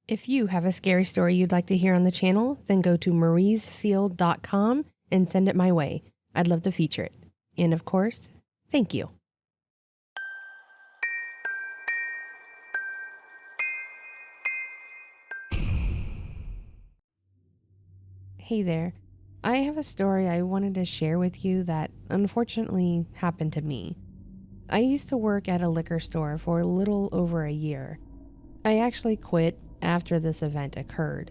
If you have a scary story you'd like to hear on the channel, then go to mariesfield.com and send it my way. I'd love to feature it. And of course, thank you. Hey there. I have a story I wanted to share with you that unfortunately happened to me. I used to work at a liquor store for a little over a year. I actually quit after this event occurred.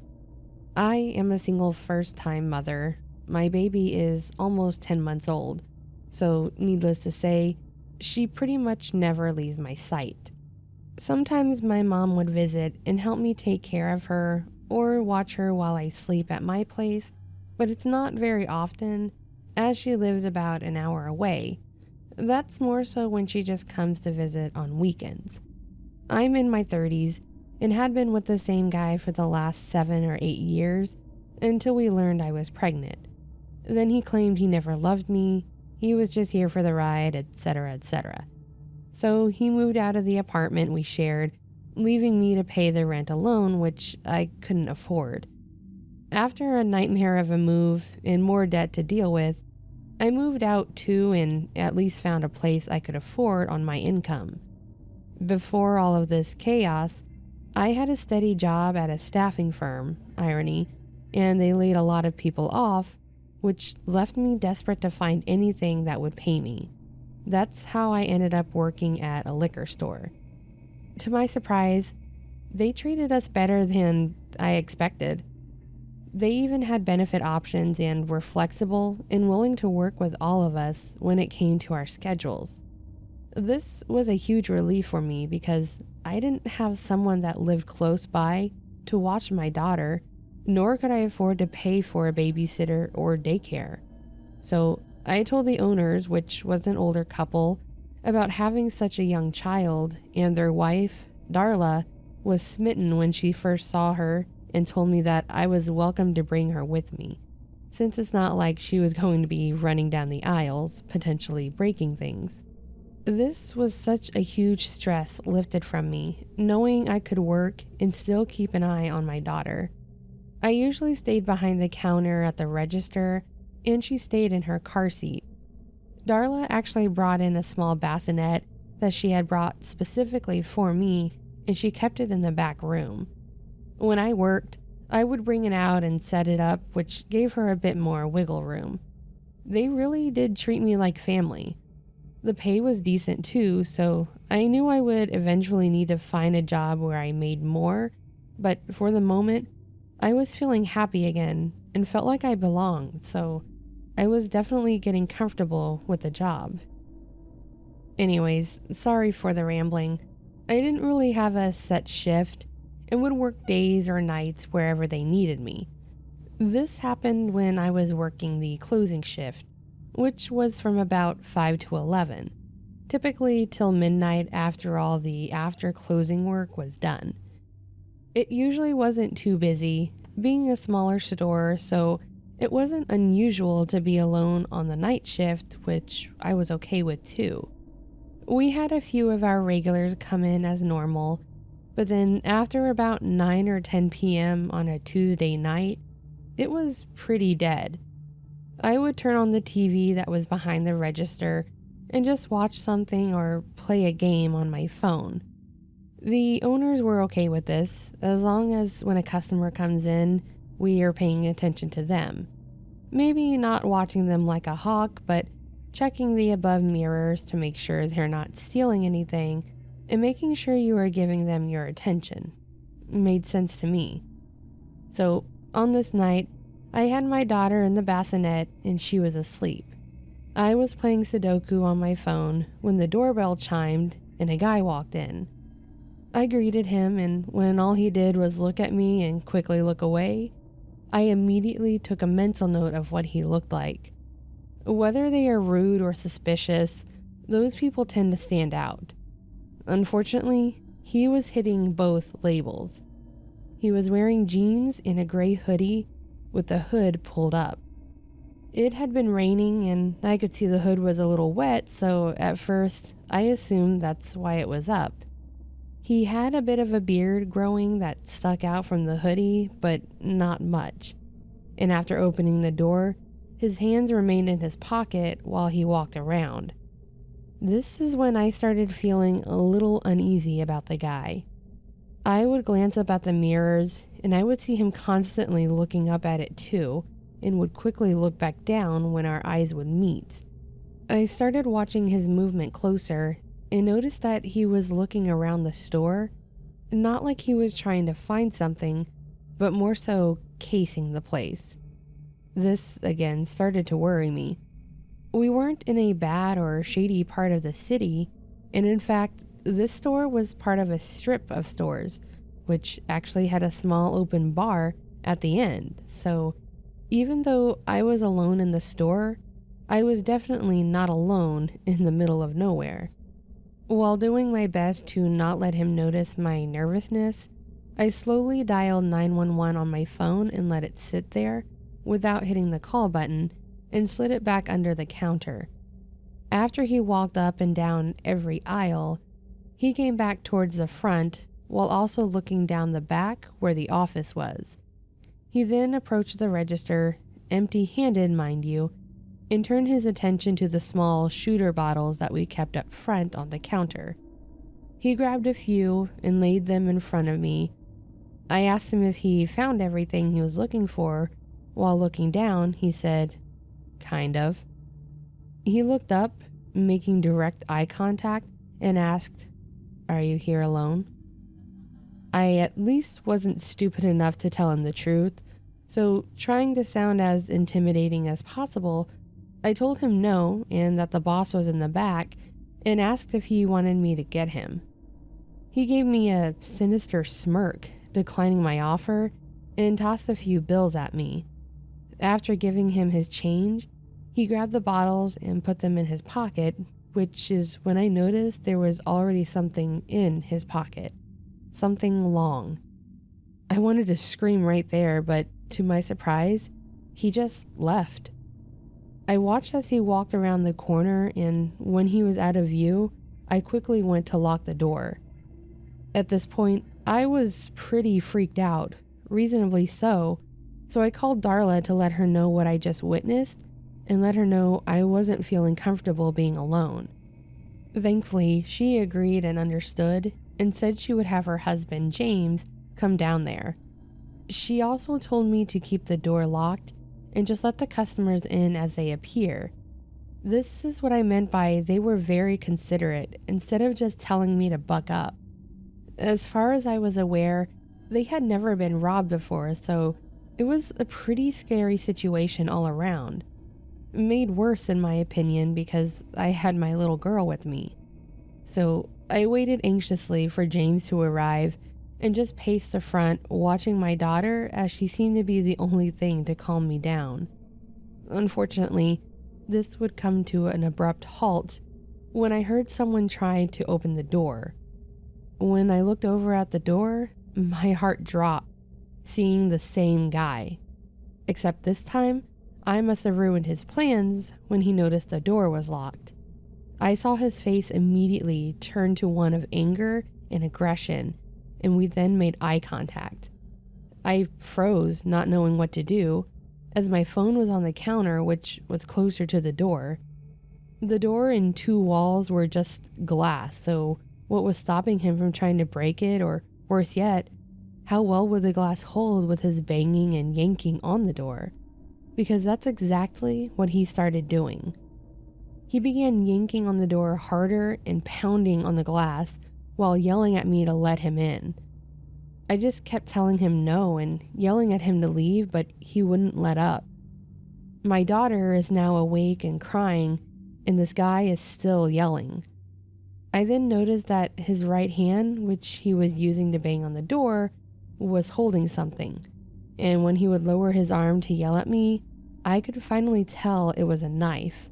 I am a single first-time mother. My baby is almost 10 months old, so needless to say, she pretty much never leaves my sight. Sometimes my mom would visit and help me take care of her or watch her while I sleep at my place, but it's not very often as she lives about an hour away. That's more so when she just comes to visit on weekends. I'm in my 30s and had been with the same guy for the last 7 or 8 years until we learned I was pregnant. Then he claimed he never loved me, he was just here for the ride, etc., etc. So he moved out of the apartment we shared, leaving me to pay the rent alone, which I couldn't afford. After a nightmare of a move and more debt to deal with, I moved out too and at least found a place I could afford on my income. Before all of this chaos, I had a steady job at a staffing firm, irony, and they laid a lot of people off, which left me desperate to find anything that would pay me. That's how I ended up working at a liquor store. To my surprise, they treated us better than I expected. They even had benefit options and were flexible and willing to work with all of us when it came to our schedules. This was a huge relief for me because I didn't have someone that lived close by to watch my daughter, nor could I afford to pay for a babysitter or daycare. So I told the owners, which was an older couple, about having such a young child, and their wife, Darla, was smitten when she first saw her and told me that I was welcome to bring her with me, since it's not like she was going to be running down the aisles, potentially breaking things. This was such a huge stress lifted from me, knowing I could work and still keep an eye on my daughter. I usually stayed behind the counter at the register, and she stayed in her car seat. Darla actually brought in a small bassinet that she had brought specifically for me, and she kept it in the back room. When I worked, I would bring it out and set it up, which gave her a bit more wiggle room. They really did treat me like family. The pay was decent too, so I knew I would eventually need to find a job where I made more, but for the moment, I was feeling happy again and felt like I belonged, so I was definitely getting comfortable with the job. Anyways, sorry for the rambling. I didn't really have a set shift and would work days or nights wherever they needed me. This happened when I was working the closing shift, which was from about 5 to 11, typically till midnight after all the after closing work was done. It usually wasn't too busy, being a smaller store, so it wasn't unusual to be alone on the night shift, which I was okay with too. We had a few of our regulars come in as normal, but then after about 9 or 10 p.m. on a Tuesday night, it was pretty dead. I would turn on the TV that was behind the register and just watch something or play a game on my phone. The owners were okay with this, as long as when a customer comes in, we are paying attention to them. Maybe not watching them like a hawk, but checking the above mirrors to make sure they're not stealing anything and making sure you are giving them your attention. Made sense to me. So on this night, I had my daughter in the bassinet and she was asleep. I was playing Sudoku on my phone when the doorbell chimed and a guy walked in. I greeted him, and when all he did was look at me and quickly look away, I immediately took a mental note of what he looked like. Whether they are rude or suspicious, those people tend to stand out. Unfortunately, he was hitting both labels. He was wearing jeans and a gray hoodie with the hood pulled up. It had been raining and I could see the hood was a little wet, so at first I assumed that's why it was up. He had a bit of a beard growing that stuck out from the hoodie, but not much. And after opening the door, his hands remained in his pocket while he walked around. This is when I started feeling a little uneasy about the guy. I would glance up at the mirrors, and I would see him constantly looking up at it too, and would quickly look back down when our eyes would meet. I started watching his movement closer and noticed that he was looking around the store, not like he was trying to find something, but more so casing the place. This, again, started to worry me. We weren't in a bad or shady part of the city, and in fact, this store was part of a strip of stores, which actually had a small open bar at the end. So even though I was alone in the store, I was definitely not alone in the middle of nowhere. While doing my best to not let him notice my nervousness, I slowly dialed 911 on my phone and let it sit there without hitting the call button and slid it back under the counter. After he walked up and down every aisle, he came back towards the front while also looking down the back where the office was. He then approached the register, empty-handed mind you, and turned his attention to the small shooter bottles that we kept up front on the counter. He grabbed a few and laid them in front of me. I asked him if he found everything he was looking for. While looking down, he said, "Kind of." He looked up, making direct eye contact, and asked, "Are you here alone?" I at least wasn't stupid enough to tell him the truth, so trying to sound as intimidating as possible, I told him no and that the boss was in the back and asked if he wanted me to get him. He gave me a sinister smirk, declining my offer, and tossed a few bills at me. After giving him his change, he grabbed the bottles and put them in his pocket, which is when I noticed there was already something in his pocket. Something long. I wanted to scream right there, but to my surprise, he just left. I watched as he walked around the corner, and when he was out of view, I quickly went to lock the door. At this point, I was pretty freaked out, reasonably so I called Darla to let her know what I just witnessed and let her know I wasn't feeling comfortable being alone. Thankfully, she agreed and understood and said she would have her husband, James, come down there. She also told me to keep the door locked and just let the customers in as they appear. This is what I meant by they were very considerate instead of just telling me to buck up. As far as I was aware, they had never been robbed before, so it was a pretty scary situation all around. Made worse in my opinion because I had my little girl with me. So I waited anxiously for James to arrive and just paced the front, watching my daughter as she seemed to be the only thing to calm me down. Unfortunately, this would come to an abrupt halt when I heard someone try to open the door. When I looked over at the door, my heart dropped, seeing the same guy. Except this time, I must have ruined his plans when he noticed the door was locked. I saw his face immediately turn to one of anger and aggression, and we then made eye contact. I froze, not knowing what to do, as my phone was on the counter, which was closer to the door. The door and two walls were just glass, so what was stopping him from trying to break it, or worse yet, how well would the glass hold with his banging and yanking on the door? Because that's exactly what he started doing. He began yanking on the door harder and pounding on the glass while yelling at me to let him in. I just kept telling him no and yelling at him to leave, but he wouldn't let up. My daughter is now awake and crying, and this guy is still yelling. I then noticed that his right hand, which he was using to bang on the door, was holding something, and when he would lower his arm to yell at me, I could finally tell it was a knife.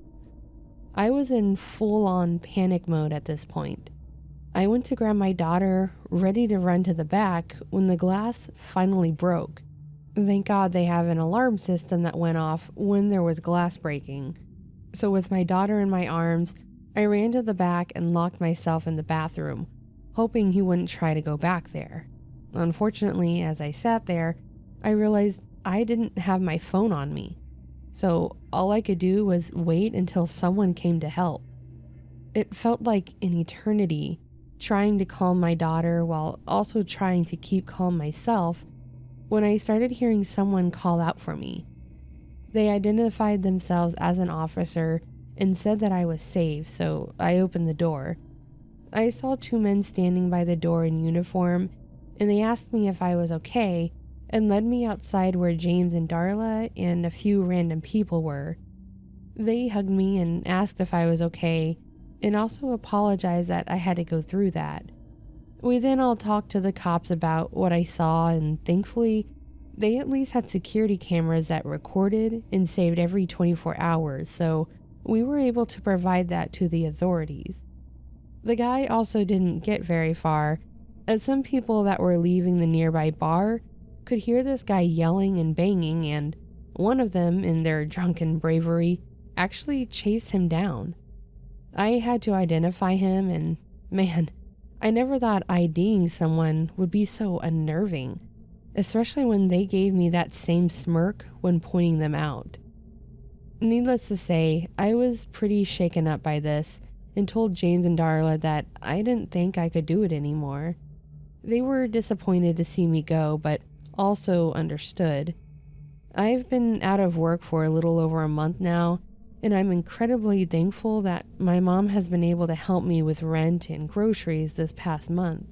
I was in full-on panic mode at this point. I went to grab my daughter, ready to run to the back, when the glass finally broke. Thank God they have an alarm system that went off when there was glass breaking. So with my daughter in my arms, I ran to the back and locked myself in the bathroom, hoping he wouldn't try to go back there. Unfortunately, as I sat there, I realized I didn't have my phone on me, so all I could do was wait until someone came to help. It felt like an eternity, trying to calm my daughter while also trying to keep calm myself, when I started hearing someone call out for me. They identified themselves as an officer and said that I was safe, so I opened the door. I saw two men standing by the door in uniform, and they asked me if I was okay and led me outside where James and Darla and a few random people were. They hugged me and asked if I was okay, and also apologized that I had to go through that. We then all talked to the cops about what I saw, and thankfully, they at least had security cameras that recorded and saved every 24 hours, so we were able to provide that to the authorities. The guy also didn't get very far, as some people that were leaving the nearby bar could hear this guy yelling and banging, and one of them, in their drunken bravery, actually chased him down. I had to identify him, and man, I never thought IDing someone would be so unnerving, especially when they gave me that same smirk when pointing them out. Needless to say, I was pretty shaken up by this and told James and Darla that I didn't think I could do it anymore. They were disappointed to see me go, but also understood. I've been out of work for a little over a month now, and I'm incredibly thankful that my mom has been able to help me with rent and groceries this past month.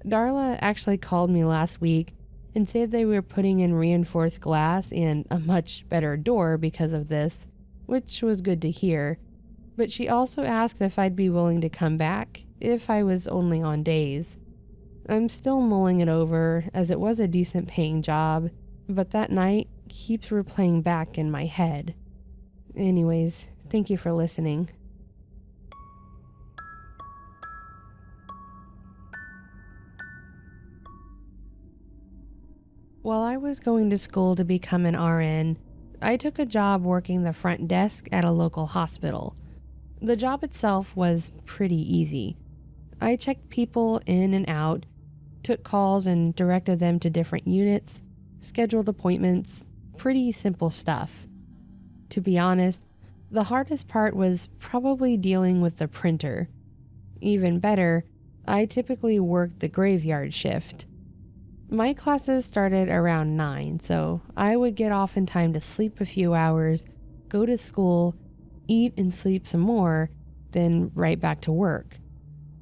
Darla actually called me last week and said they were putting in reinforced glass and a much better door because of this, which was good to hear. But she also asked if I'd be willing to come back if I was only on days. I'm still mulling it over, as it was a decent paying job, but that night keeps replaying back in my head. Anyways, thank you for listening. While I was going to school to become an RN, I took a job working the front desk at a local hospital. The job itself was pretty easy. I checked people in and out, took calls and directed them to different units, scheduled appointments, pretty simple stuff. To be honest, the hardest part was probably dealing with the printer. Even better, I typically worked the graveyard shift. My classes started around 9, so I would get off in time to sleep a few hours, go to school, eat and sleep some more, then right back to work.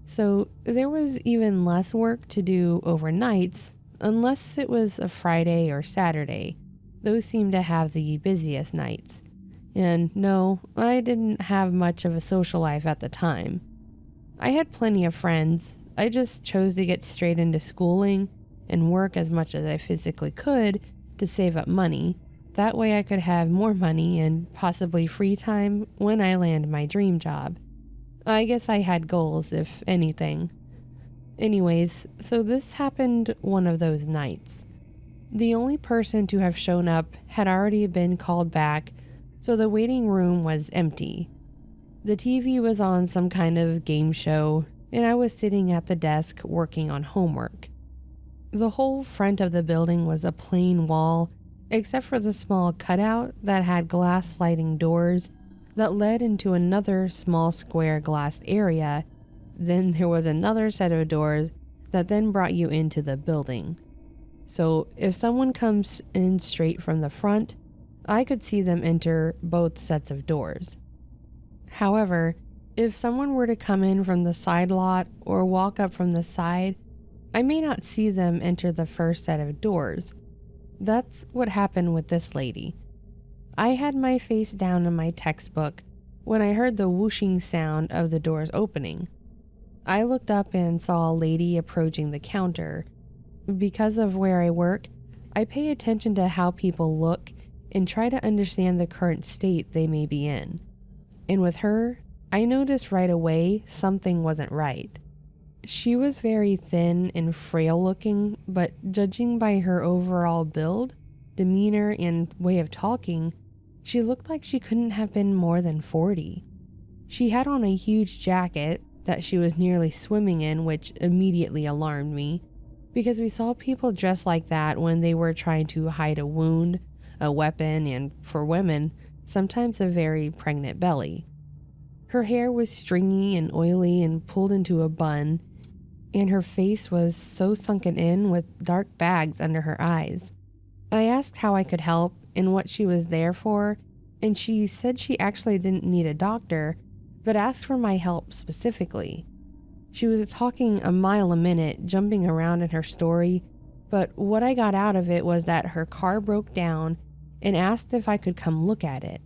So there was even less work to do overnights, unless it was a Friday or Saturday. Those seemed to have the busiest nights. And no, I didn't have much of a social life at the time. I had plenty of friends. I just chose to get straight into schooling and work as much as I physically could to save up money. That way I could have more money and possibly free time when I land my dream job. I guess I had goals, if anything. Anyways, so this happened one of those nights. The only person to have shown up had already been called back, so the waiting room was empty. The TV was on some kind of game show, and I was sitting at the desk working on homework. The whole front of the building was a plain wall, except for the small cutout that had glass sliding doors that led into another small square glassed area. Then there was another set of doors that then brought you into the building. So if someone comes in straight from the front, I could see them enter both sets of doors. However, if someone were to come in from the side lot or walk up from the side, I may not see them enter the first set of doors. That's what happened with this lady. I had my face down in my textbook when I heard the whooshing sound of the doors opening. I looked up and saw a lady approaching the counter. Because of where I work, I pay attention to how people look and try to understand the current state they may be in. And with her, I noticed right away something wasn't right. She was very thin and frail looking, but judging by her overall build, demeanor, and way of talking, she looked like she couldn't have been more than 40. She had on a huge jacket, that she was nearly swimming in, which immediately alarmed me because we saw people dressed like that when they were trying to hide a wound, a weapon, and for women, sometimes a very pregnant belly. Her hair was stringy and oily and pulled into a bun, and her face was so sunken in with dark bags under her eyes. I asked how I could help and what she was there for, and she said she actually didn't need a doctor, but asked for my help specifically. She was talking a mile a minute, jumping around in her story, but what I got out of it was that her car broke down and asked if I could come look at it.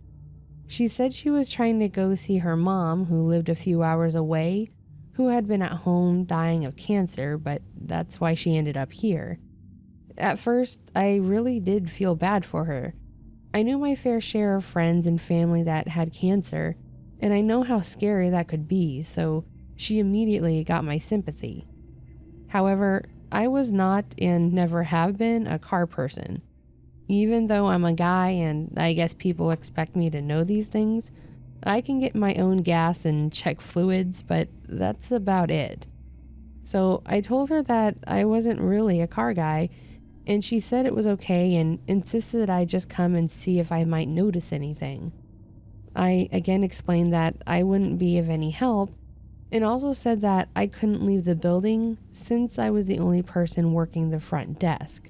She said she was trying to go see her mom, who lived a few hours away, who had been at home dying of cancer, but that's why she ended up here. At first, I really did feel bad for her. I knew my fair share of friends and family that had cancer, and I know how scary that could be, so she immediately got my sympathy. However, I was not and never have been a car person. Even though I'm a guy and I guess people expect me to know these things, I can get my own gas and check fluids, but that's about it. So I told her that I wasn't really a car guy, and she said it was okay and insisted I just come and see if I might notice anything. I again explained that I wouldn't be of any help, and also said that I couldn't leave the building since I was the only person working the front desk.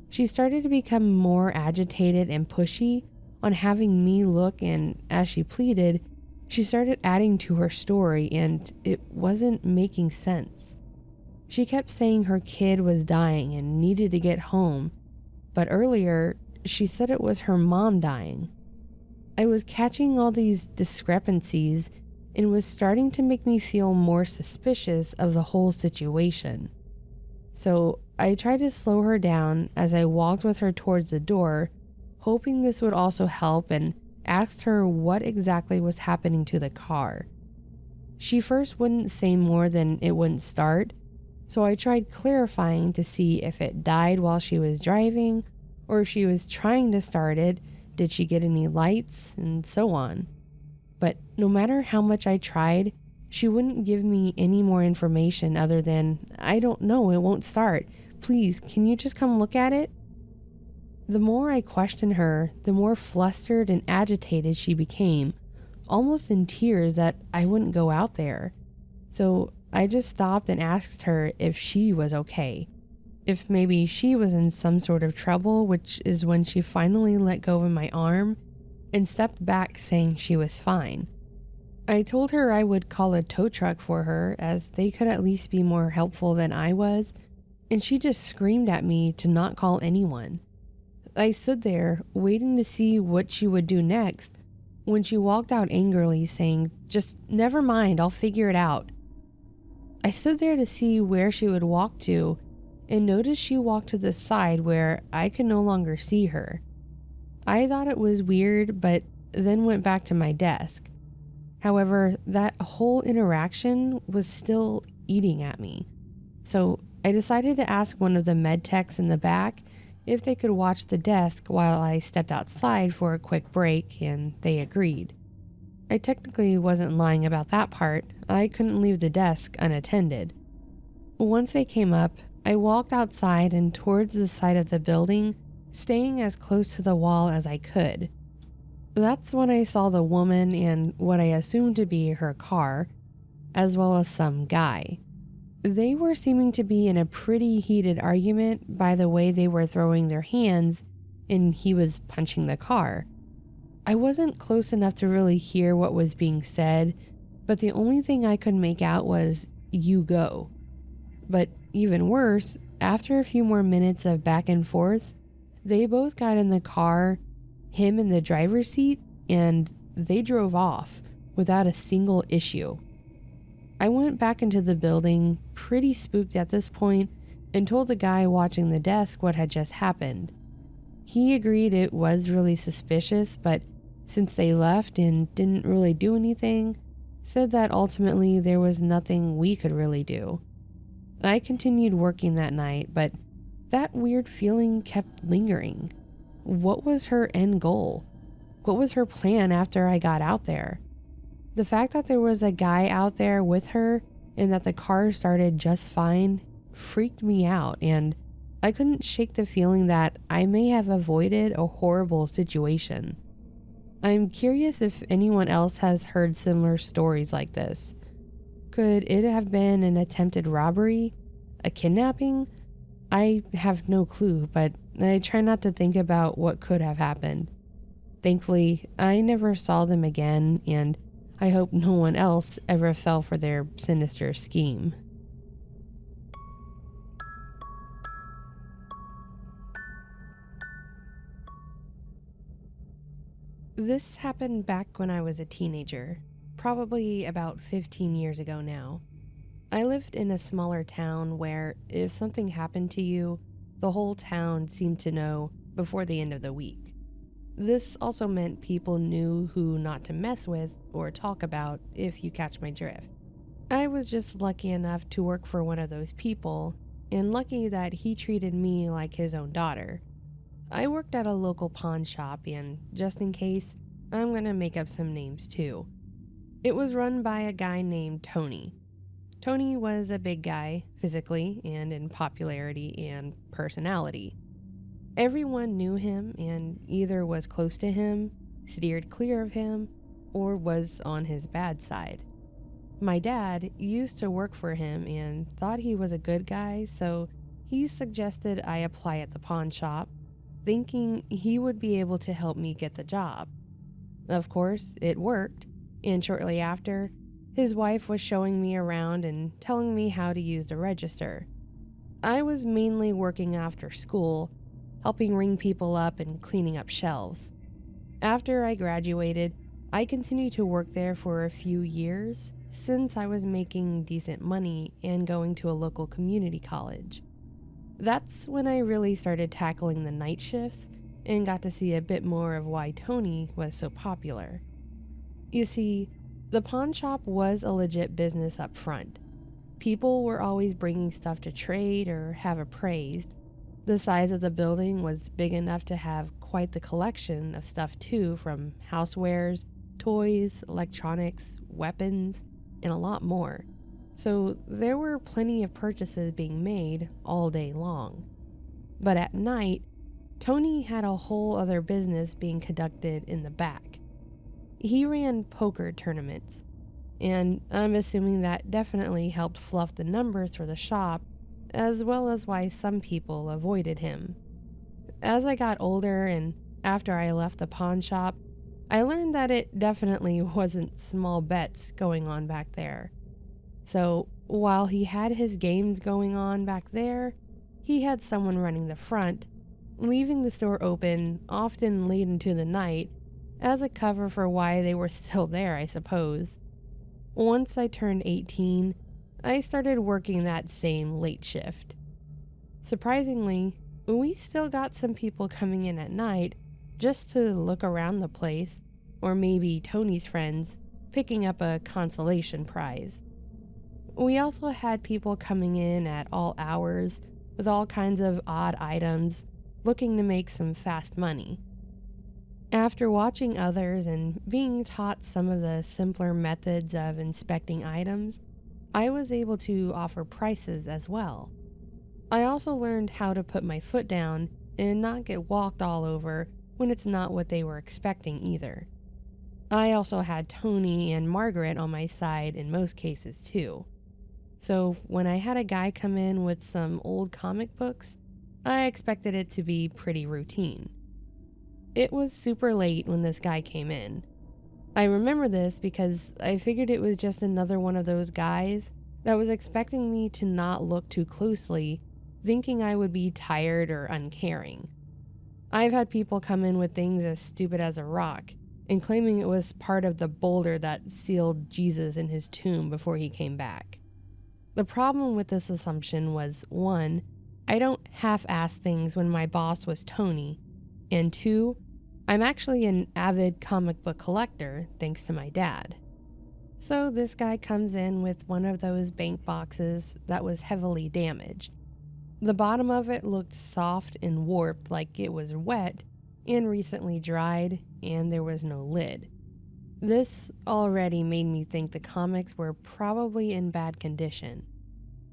She started to become more agitated and pushy on having me look, and as she pleaded, she started adding to her story, and it wasn't making sense. She kept saying her kid was dying and needed to get home, but earlier she said it was her mom dying. I was catching all these discrepancies and was starting to make me feel more suspicious of the whole situation. So I tried to slow her down as I walked with her towards the door, hoping this would also help, and asked her what exactly was happening to the car. She first wouldn't say more than it wouldn't start, so I tried clarifying to see if it died while she was driving, or if she was trying to start it, did she get any lights, and so on. But no matter how much I tried, she wouldn't give me any more information other than, I don't know, it won't start. Please, can you just come look at it? The more I questioned her, the more flustered and agitated she became, almost in tears that I wouldn't go out there. So I just stopped and asked her if she was okay, if maybe she was in some sort of trouble, which is when she finally let go of my arm and stepped back saying she was fine. I told her I would call a tow truck for her, as they could at least be more helpful than I was, and she just screamed at me to not call anyone. I stood there waiting to see what she would do next when she walked out angrily saying, "Just never mind, I'll figure it out." I stood there to see where she would walk to and noticed she walked to the side where I could no longer see her. I thought it was weird, but then went back to my desk. However, that whole interaction was still eating at me. So I decided to ask one of the med techs in the back if they could watch the desk while I stepped outside for a quick break, and they agreed. I technically wasn't lying about that part. I couldn't leave the desk unattended. Once they came up, I walked outside and towards the side of the building, staying as close to the wall as I could. That's when I saw the woman and what I assumed to be her car, as well as some guy. They were seeming to be in a pretty heated argument by the way they were throwing their hands, and he was punching the car. I wasn't close enough to really hear what was being said, but the only thing I could make out was, "You go." But even worse, after a few more minutes of back and forth, they both got in the car, him in the driver's seat, and they drove off without a single issue. I went back into the building, pretty spooked at this point, and told the guy watching the desk what had just happened. He agreed it was really suspicious, but since they left and didn't really do anything, said that ultimately there was nothing we could really do. I continued working that night, but that weird feeling kept lingering. What was her end goal? What was her plan after I got out there? The fact that there was a guy out there with her and that the car started just fine freaked me out, and I couldn't shake the feeling that I may have avoided a horrible situation. I'm curious if anyone else has heard similar stories like this. Could it have been an attempted robbery? A kidnapping? I have no clue, but I try not to think about what could have happened. Thankfully, I never saw them again, and I hope no one else ever fell for their sinister scheme. This happened back when I was a teenager, probably about 15 years ago now. I lived in a smaller town where if something happened to you, the whole town seemed to know before the end of the week. This also meant people knew who not to mess with or talk about, if you catch my drift. I was just lucky enough to work for one of those people, and lucky that he treated me like his own daughter. I worked at a local pawn shop, and just in case, I'm gonna make up some names too. It was run by a guy named Tony. Tony was a big guy, physically and in popularity and personality. Everyone knew him and either was close to him, steered clear of him, or was on his bad side. My dad used to work for him and thought he was a good guy, so he suggested I apply at the pawn shop, thinking he would be able to help me get the job. Of course, it worked, and shortly after, his wife was showing me around and telling me how to use the register. I was mainly working after school, helping ring people up and cleaning up shelves. After I graduated, I continued to work there for a few years since I was making decent money and going to a local community college. That's when I really started tackling the night shifts and got to see a bit more of why Tony was so popular. You see, the pawn shop was a legit business up front. People were always bringing stuff to trade or have appraised. The size of the building was big enough to have quite the collection of stuff too, from housewares, toys, electronics, weapons, and a lot more. So there were plenty of purchases being made all day long. But at night, Tony had a whole other business being conducted in the back. He ran poker tournaments, and I'm assuming that definitely helped fluff the numbers for the shop, as well as why some people avoided him. As I got older and after I left the pawn shop, I learned that it definitely wasn't small bets going on back there. So while he had his games going on back there, he had someone running the front, leaving the store open often late into the night as a cover for why they were still there, I suppose. Once I turned 18, I started working that same late shift. Surprisingly, we still got some people coming in at night just to look around the place, or maybe Tony's friends picking up a consolation prize. We also had people coming in at all hours with all kinds of odd items, looking to make some fast money. After watching others and being taught some of the simpler methods of inspecting items, I was able to offer prices as well. I also learned how to put my foot down and not get walked all over when it's not what they were expecting either. I also had Tony and Margaret on my side in most cases too. So when I had a guy come in with some old comic books, I expected it to be pretty routine. It was super late when this guy came in. I remember this because I figured it was just another one of those guys that was expecting me to not look too closely, thinking I would be tired or uncaring. I've had people come in with things as stupid as a rock and claiming it was part of the boulder that sealed Jesus in his tomb before he came back. The problem with this assumption was, 1, I don't half-ass things when my boss was Tony, and 2, I'm actually an avid comic book collector thanks to my dad. So this guy comes in with one of those bank boxes that was heavily damaged. The bottom of it looked soft and warped like it was wet and recently dried, and there was no lid. This already made me think the comics were probably in bad condition.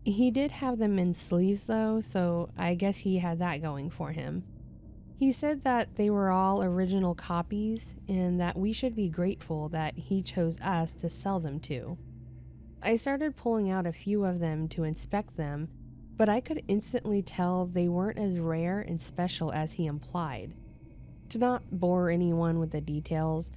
He did have them in sleeves though, so I guess he had that going for him. He said that they were all original copies and that we should be grateful that he chose us to sell them to. I started pulling out a few of them to inspect them, but I could instantly tell they weren't as rare and special as he implied. To not bore anyone with the details,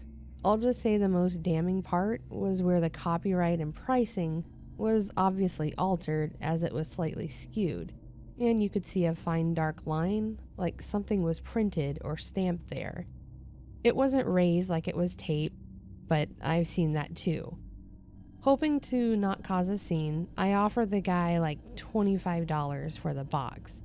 I'll just say the most damning part was where the copyright and pricing was obviously altered as it was slightly skewed, and you could see a fine dark line like something was printed or stamped there. It wasn't raised like it was tape, but I've seen that too. Hoping to not cause a scene, I offered the guy like $25 for the box.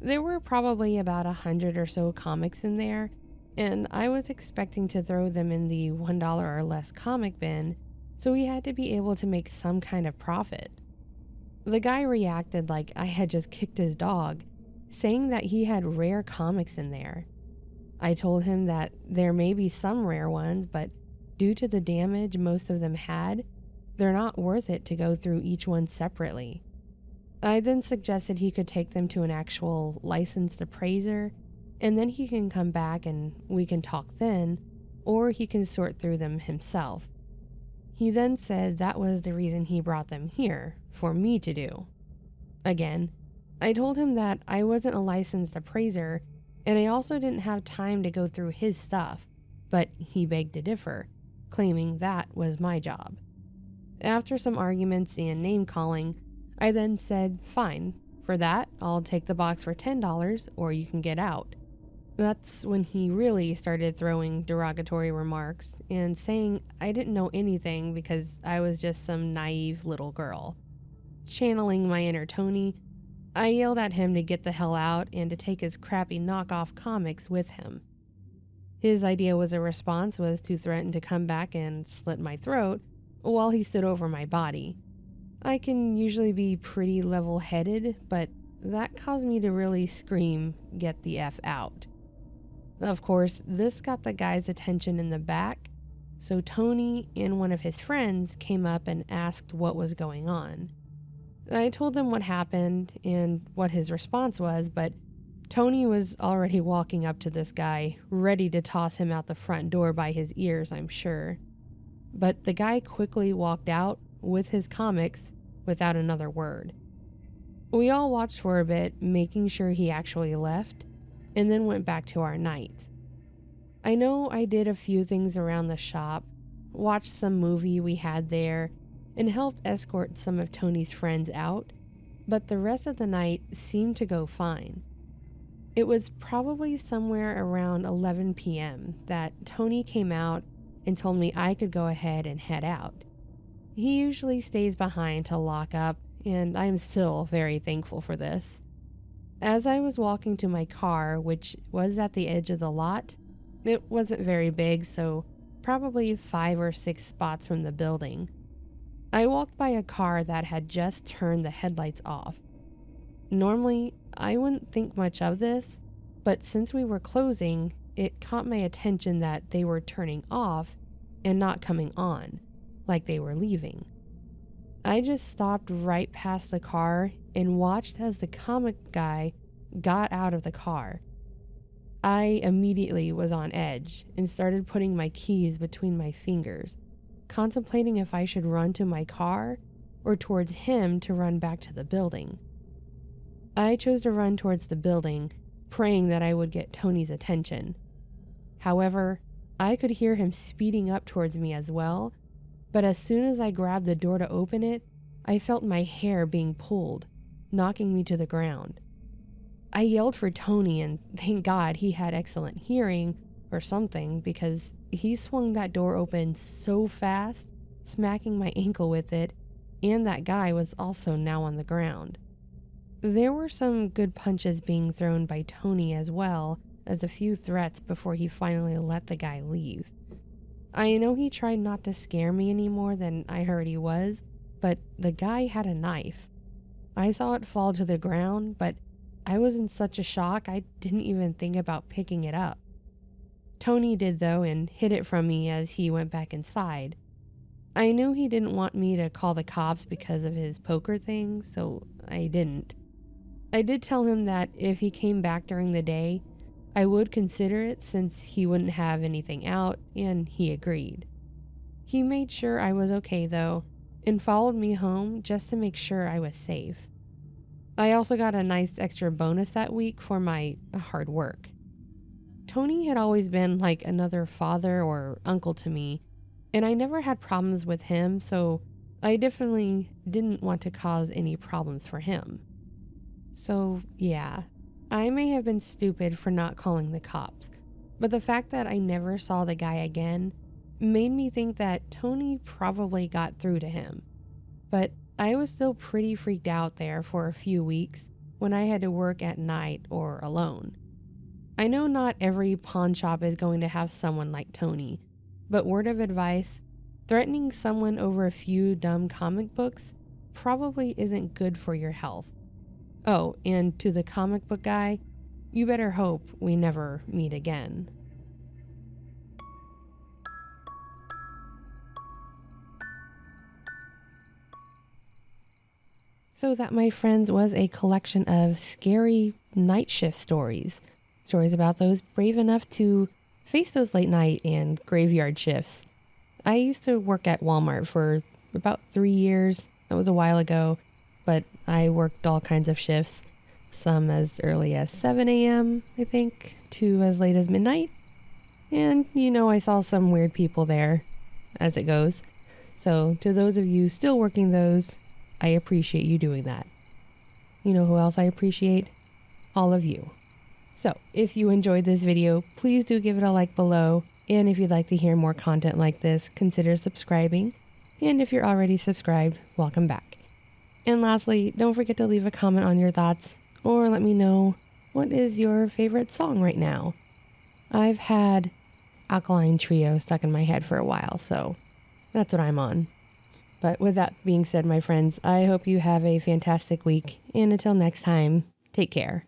There were probably about 100 or so comics in there, and I was expecting to throw them in the $1 or less comic bin, so we had to be able to make some kind of profit. The guy reacted like I had just kicked his dog, saying that he had rare comics in there. I told him that there may be some rare ones, but due to the damage most of them had, they're not worth it to go through each one separately. I then suggested he could take them to an actual licensed appraiser, and then he can come back and we can talk then, or he can sort through them himself. He then said that was the reason he brought them here, for me to do. Again, I told him that I wasn't a licensed appraiser, and I also didn't have time to go through his stuff, but he begged to differ, claiming that was my job. After some arguments and name-calling, I then said, fine, for that, I'll take the box for $10 or you can get out. That's when he really started throwing derogatory remarks and saying I didn't know anything because I was just some naive little girl. Channeling my inner Tony, I yelled at him to get the hell out and to take his crappy knockoff comics with him. His idea was to threaten to come back and slit my throat while he stood over my body. I can usually be pretty level-headed, but that caused me to really scream, "Get the F out." Of course, this got the guy's attention in the back, so Tony and one of his friends came up and asked what was going on. I told them what happened and what his response was, but Tony was already walking up to this guy, ready to toss him out the front door by his ears, I'm sure. But the guy quickly walked out with his comics without another word. We all watched for a bit, making sure he actually left, and then went back to our night. I know I did a few things around the shop, watched some movie we had there, and helped escort some of Tony's friends out, but the rest of the night seemed to go fine. It was probably somewhere around 11 p.m. that Tony came out and told me I could go ahead and head out. He usually stays behind to lock up, and I'm still very thankful for this. As I was walking to my car, which was at the edge of the lot, it wasn't very big, so probably 5 or 6 spots from the building. I walked by a car that had just turned the headlights off. Normally, I wouldn't think much of this, but since we were closing, it caught my attention that they were turning off and not coming on, like they were leaving. I just stopped right past the car and watched as the comic guy got out of the car. I immediately was on edge and started putting my keys between my fingers, contemplating if I should run to my car or towards him to run back to the building. I chose to run towards the building, praying that I would get Tony's attention. However, I could hear him speeding up towards me as well, but as soon as I grabbed the door to open it, I felt my hair being pulled, knocking me to the ground. I yelled for Tony, and thank God he had excellent hearing or something, because he swung that door open so fast, smacking my ankle with it, and that guy was also now on the ground. There were some good punches being thrown by Tony as well as a few threats before he finally let the guy leave. I know he tried not to scare me any more than I already was, but the guy had a knife. I saw it fall to the ground, but I was in such a shock I didn't even think about picking it up. Tony did though and hid it from me as he went back inside. I knew he didn't want me to call the cops because of his poker thing, so I didn't. I did tell him that if he came back during the day, I would consider it since he wouldn't have anything out, and he agreed. He made sure I was okay though, and followed me home just to make sure I was safe. I also got a nice extra bonus that week for my hard work. Tony had always been like another father or uncle to me, and I never had problems with him, so I definitely didn't want to cause any problems for him. So yeah, I may have been stupid for not calling the cops, but the fact that I never saw the guy again made me think that Tony probably got through to him. But I was still pretty freaked out there for a few weeks when I had to work at night or alone. I know not every pawn shop is going to have someone like Tony, but word of advice, threatening someone over a few dumb comic books probably isn't good for your health. Oh, and to the comic book guy, you better hope we never meet again. So that, my friends, was a collection of scary night shift stories. Stories about those brave enough to face those late night and graveyard shifts. I used to work at Walmart for about 3 years. That was a while ago, but I worked all kinds of shifts. Some as early as 7 a.m., I think, to as late as midnight. And, I saw some weird people there, as it goes. So to those of you still working those, I appreciate you doing that. You know who else I appreciate? All of you. So if you enjoyed this video, please do give it a like below. And if you'd like to hear more content like this, consider subscribing. And if you're already subscribed, welcome back. And lastly, don't forget to leave a comment on your thoughts or let me know what is your favorite song right now. I've had Alkaline Trio stuck in my head for a while, so that's what I'm on. But with that being said, my friends, I hope you have a fantastic week. And until next time, take care.